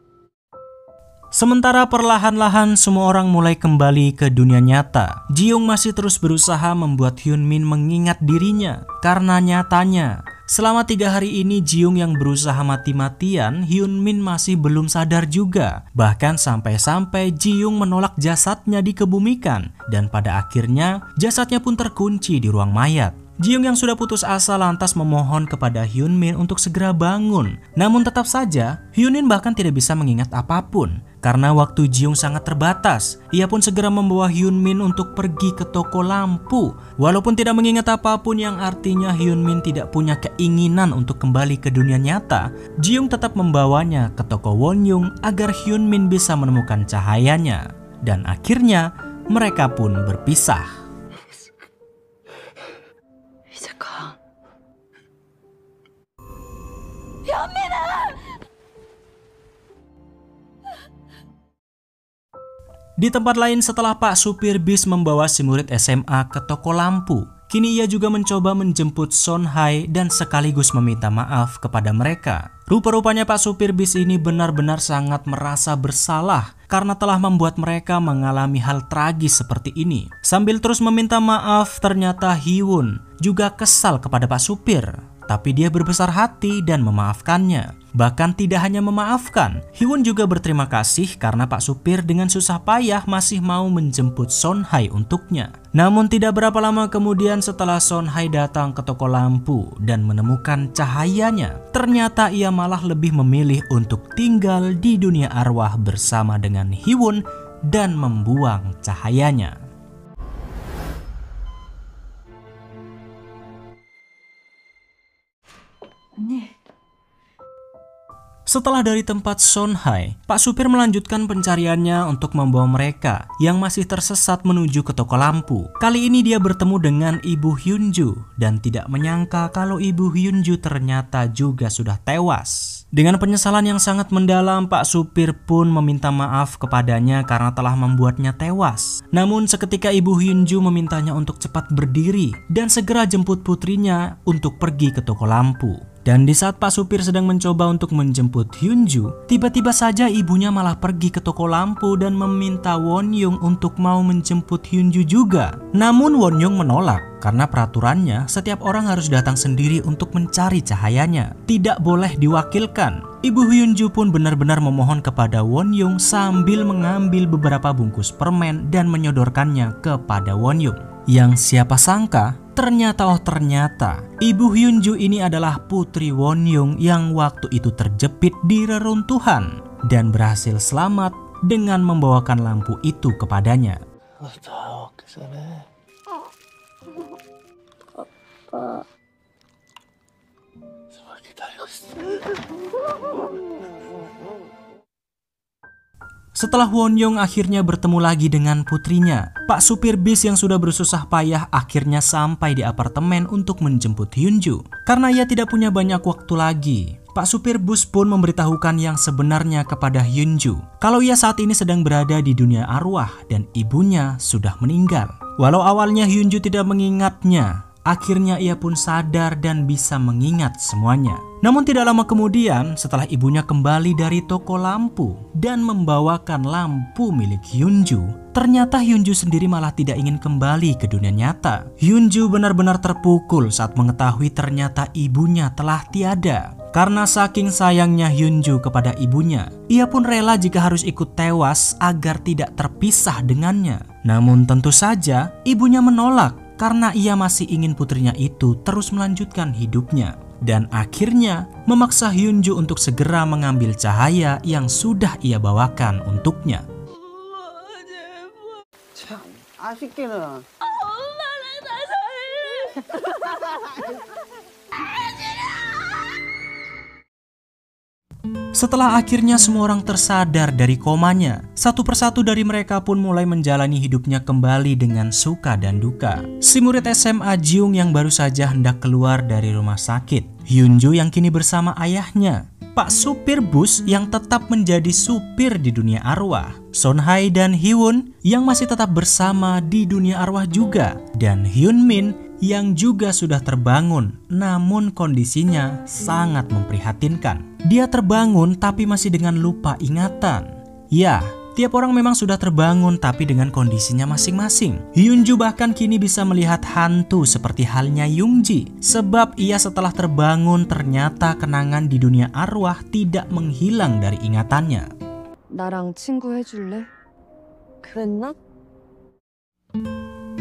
Sementara perlahan-lahan semua orang mulai kembali ke dunia nyata, Ji Young masih terus berusaha membuat Hyun Min mengingat dirinya. Karena nyatanya, selama 3 hari ini Ji Young yang berusaha mati-matian, Hyun Min masih belum sadar juga. Bahkan sampai-sampai Ji Young menolak jasadnya dikebumikan. Dan pada akhirnya, jasadnya pun terkunci di ruang mayat. Ji Young yang sudah putus asa lantas memohon kepada Hyun Min untuk segera bangun. Namun tetap saja, Hyun Min bahkan tidak bisa mengingat apapun. Karena waktu Ji Young sangat terbatas, ia pun segera membawa Hyun Min untuk pergi ke toko lampu. Walaupun tidak mengingat apapun yang artinya Hyun Min tidak punya keinginan untuk kembali ke dunia nyata, Ji Young tetap membawanya ke toko Won Yung agar Hyun Min bisa menemukan cahayanya. Dan akhirnya, mereka pun berpisah. 이제 가. Di tempat lain setelah Pak Supir bis membawa si murid SMA ke toko lampu, kini ia juga mencoba menjemput Son Hai dan sekaligus meminta maaf kepada mereka. Rupa-rupanya Pak Supir bis ini benar-benar sangat merasa bersalah karena telah membuat mereka mengalami hal tragis seperti ini. Sambil terus meminta maaf, ternyata Hee-won juga kesal kepada Pak Supir. Tapi dia berbesar hati dan memaafkannya. Bahkan tidak hanya memaafkan, Hee-won juga berterima kasih karena Pak Supir dengan susah payah masih mau menjemput Son Hai untuknya. Namun tidak berapa lama kemudian setelah Son Hai datang ke toko lampu dan menemukan cahayanya, ternyata ia malah lebih memilih untuk tinggal di dunia arwah bersama dengan Hee-won dan membuang cahayanya. Setelah dari tempat Son Hai, Pak Supir melanjutkan pencariannya untuk membawa mereka yang masih tersesat menuju ke toko lampu. Kali ini dia bertemu dengan Ibu Hyunju dan tidak menyangka kalau Ibu Hyunju ternyata juga sudah tewas. Dengan penyesalan yang sangat mendalam, Pak Supir pun meminta maaf kepadanya karena telah membuatnya tewas. Namun seketika Ibu Hyunju memintanya untuk cepat berdiri dan segera jemput putrinya untuk pergi ke toko lampu. Dan di saat Pak Supir sedang mencoba untuk menjemput Hyunju, tiba-tiba saja ibunya malah pergi ke toko lampu dan meminta Won Yung untuk mau menjemput Hyunju juga. Namun Won Yung menolak karena peraturannya setiap orang harus datang sendiri untuk mencari cahayanya. Tidak boleh diwakilkan. Ibu Hyunju pun benar-benar memohon kepada Won Yung sambil mengambil beberapa bungkus permen dan menyodorkannya kepada Won Yung. Yang siapa sangka, ternyata Ibu Hyunju ini adalah putri Won Yung yang waktu itu terjepit di reruntuhan dan berhasil selamat dengan membawakan lampu itu kepadanya. Setelah Won Yung akhirnya bertemu lagi dengan putrinya, Pak Supir bis yang sudah bersusah payah akhirnya sampai di apartemen untuk menjemput Hyunju. Karena ia tidak punya banyak waktu lagi, Pak Supir bus pun memberitahukan yang sebenarnya kepada Hyunju kalau ia saat ini sedang berada di dunia arwah dan ibunya sudah meninggal. Walau awalnya Hyunju tidak mengingatnya, akhirnya ia pun sadar dan bisa mengingat semuanya. Namun tidak lama kemudian setelah ibunya kembali dari toko lampu dan membawakan lampu milik Hyunju, ternyata Hyunju sendiri malah tidak ingin kembali ke dunia nyata. Hyunju benar-benar terpukul saat mengetahui ternyata ibunya telah tiada. Karena saking sayangnya Hyunju kepada ibunya, ia pun rela jika harus ikut tewas agar tidak terpisah dengannya. Namun tentu saja ibunya menolak karena ia masih ingin putrinya itu terus melanjutkan hidupnya. Dan akhirnya memaksa Hyunju untuk segera mengambil cahaya yang sudah ia bawakan untuknya. 아쉽게는 Setelah akhirnya semua orang tersadar dari komanya, satu persatu dari mereka pun mulai menjalani hidupnya kembali dengan suka dan duka. Si murid SMA Jiung yang baru saja hendak keluar dari rumah sakit, Hyunju yang kini bersama ayahnya, Pak supir bus yang tetap menjadi supir di dunia arwah, Sonhae dan Hiwon yang masih tetap bersama di dunia arwah juga, dan Hyunmin yang juga sudah terbangun, namun kondisinya sangat memprihatinkan. Dia terbangun tapi masih dengan lupa ingatan. Ya, tiap orang memang sudah terbangun tapi dengan kondisinya masing-masing. Hyunju bahkan kini bisa melihat hantu seperti halnya Youngji, sebab ia setelah terbangun ternyata kenangan di dunia arwah tidak menghilang dari ingatannya. 나랑 친구 해줄래? 그랬나?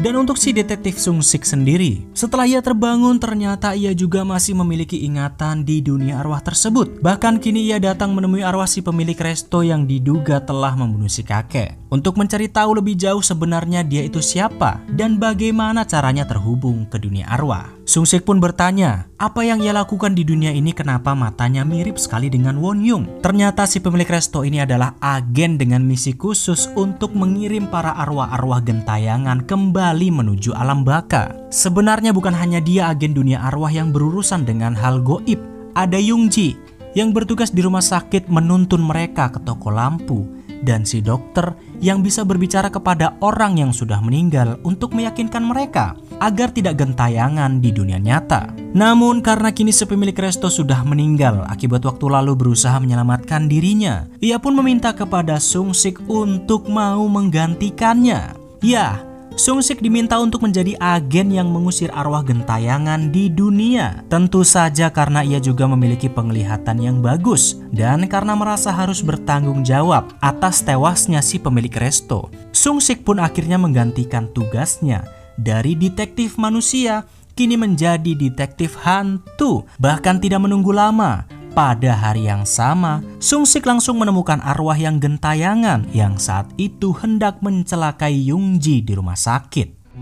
Dan untuk si detektif Sung-sik sendiri, setelah ia terbangun ternyata ia juga masih memiliki ingatan di dunia arwah tersebut. Bahkan kini ia datang menemui arwah si pemilik resto yang diduga telah membunuh si kakek, untuk mencari tahu lebih jauh sebenarnya dia itu siapa dan bagaimana caranya terhubung ke dunia arwah. Sung-sik pun bertanya, apa yang ia lakukan di dunia ini kenapa matanya mirip sekali dengan Won Young. Ternyata si pemilik resto ini adalah agen dengan misi khusus untuk mengirim para arwah-arwah gentayangan kembali menuju alam baka. Sebenarnya bukan hanya dia agen dunia arwah yang berurusan dengan hal goib. Ada Youngji yang bertugas di rumah sakit menuntun mereka ke toko lampu, dan si dokter yang bisa berbicara kepada orang yang sudah meninggal untuk meyakinkan mereka agar tidak gentayangan di dunia nyata. Namun karena kini si pemilik resto sudah meninggal akibat waktu lalu berusaha menyelamatkan dirinya, ia pun meminta kepada Sung-sik untuk mau menggantikannya. Ya, Sung-sik diminta untuk menjadi agen yang mengusir arwah gentayangan di dunia. Tentu saja karena ia juga memiliki penglihatan yang bagus dan karena merasa harus bertanggung jawab atas tewasnya si pemilik resto. Sung-sik pun akhirnya menggantikan tugasnya dari detektif manusia kini menjadi detektif hantu. Bahkan tidak menunggu lama, pada hari yang sama, Sung-sik langsung menemukan arwah yang gentayangan yang saat itu hendak mencelakai Youngji di rumah sakit.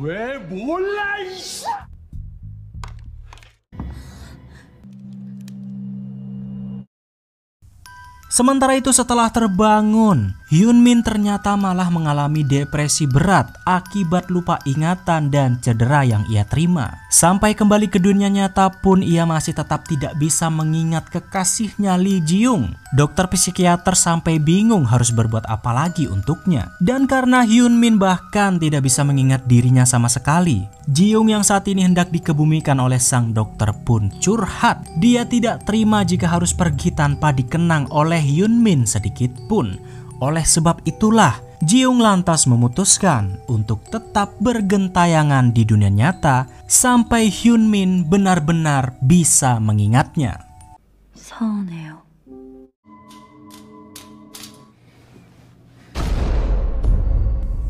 Sementara itu setelah terbangun, Hyunmin ternyata malah mengalami depresi berat akibat lupa ingatan dan cedera yang ia terima. Sampai kembali ke dunia nyata pun ia masih tetap tidak bisa mengingat kekasihnya Lee Ji-young. Dokter psikiater sampai bingung harus berbuat apa lagi untuknya. Dan karena Hyunmin bahkan tidak bisa mengingat dirinya sama sekali, Ji-young yang saat ini hendak dikebumikan oleh sang dokter pun curhat. Dia tidak terima jika harus pergi tanpa dikenang oleh Hyunmin sedikit pun. Oleh sebab itulah, Ji-young lantas memutuskan untuk tetap bergentayangan di dunia nyata sampai Hyunmin benar-benar bisa mengingatnya. 서운해요.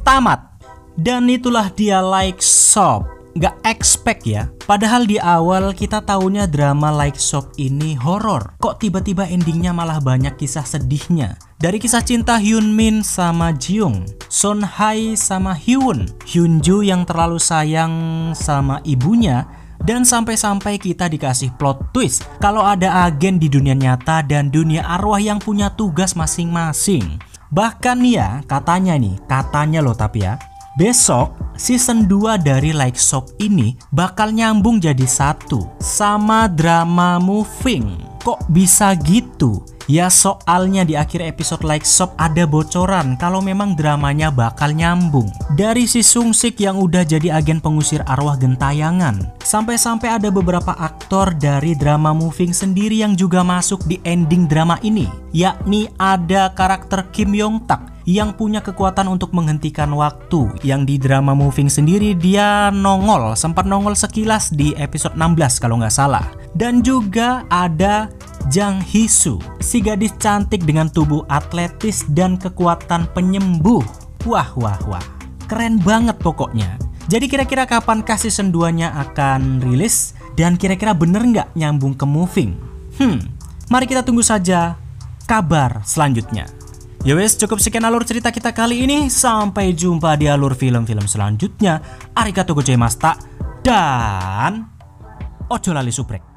Tamat. Dan itulah dia Like Shop. Gak expect ya. Padahal di awal kita taunya drama Like Shop ini horor. Kok tiba-tiba endingnya malah banyak kisah sedihnya. Dari kisah cinta Hyunmin sama Ji-young, Sonhae sama Hiwon, Hyunju yang terlalu sayang sama ibunya, dan sampai-sampai kita dikasih plot twist kalau ada agen di dunia nyata dan dunia arwah yang punya tugas masing-masing. Bahkan ya, katanya loh tapi ya, besok season 2 dari Like Shop ini bakal nyambung jadi satu sama drama Moving. Kok bisa gitu? Ya soalnya di akhir episode Like Shop ada bocoran kalau memang dramanya bakal nyambung. Dari si Sungsik yang udah jadi agen pengusir arwah gentayangan, sampai-sampai ada beberapa aktor dari drama Moving sendiri yang juga masuk di ending drama ini. Yakni ada karakter Kim Yong Tak yang punya kekuatan untuk menghentikan waktu. Yang di drama Moving sendiri dia sempat nongol sekilas di episode 16 kalau nggak salah. Dan juga ada Jang Hee-soo, si gadis cantik dengan tubuh atletis dan kekuatan penyembuh. Wah, keren banget pokoknya. Jadi kira-kira kapankah season 2-nya akan rilis? Dan kira-kira bener nggak nyambung ke Moving? Mari kita tunggu saja kabar selanjutnya. Yowes, cukup sekian alur cerita kita kali ini. Sampai jumpa di alur film-film selanjutnya. Arigatou gozaimashita dan ojo lali subrek.